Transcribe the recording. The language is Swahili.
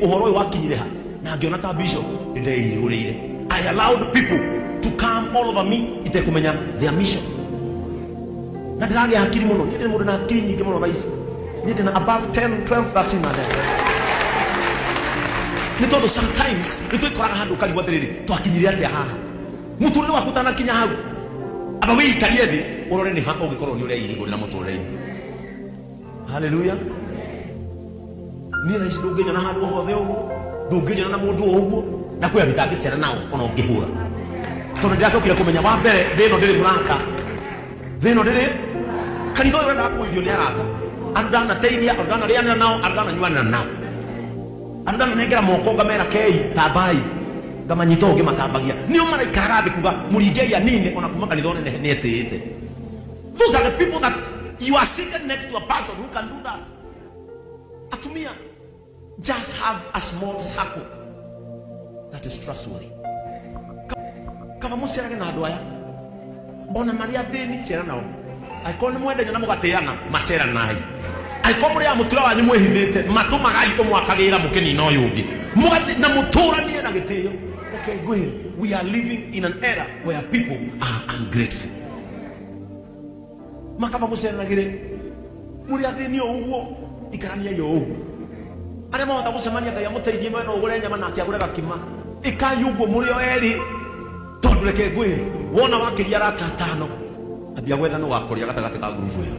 Uhoro wakinyire ha na ngiona ta bishop ndeyirurire. I allowed people to come all over me itekumenya their mission. Na ndiragia hakiri muno, ndi mundu na hakiri nyingi muno thaici. Ndi na above 10, 12, 13 na there. Nitondo sometimes nitwikoraga handu kali wathiriri twakinyire atia haha. Muturire waku tanakinya hau. Aba we ikarie thi urore ni ha ugikorwo ni ureirigurira muturire. Hallelujah. Ni raisi ndungenya na handu hothe uguo ndungenya na mundu uguo na kwi abita ngicera nao ona ungihura tondu ndiracokire kumenya wa mbere thino ndiri muraka thino ndiri kanitha uyu nda kuithio ni arata andu ndana teithia andu ndana riana nao andu ndana nyuana nao andu ndana nengera moko ngamera kei tabai ngamanyita ungi matambagia nio maraikaraga thi kuga muringei anini ona kuma kanitha one ni etete. Those are the people that you are sitting next to a person who can do that. Atumia, just have a small circle that is trustworthy. Kava musirage na andu aya ona maria thini cera nao aiko ni mwendenya na mugateana macera nai aiko muri ya mutura wanyu mwihithite matumagai umwakagira mukeni no yungi mugati na muturanie na gitio. Okay, go ahead. We are living in an era where people are ungrateful. Makava musera gire muri athini uguo ikarania yo uguo aria mahota gucemania Ngai amuteithie mwena ugure nyama nake agure gakima ikayuguo muri o eri tondu reke ngwi wona wakiria raka tano ambia gwetha no gakuria gatagati ka ngurubu yo.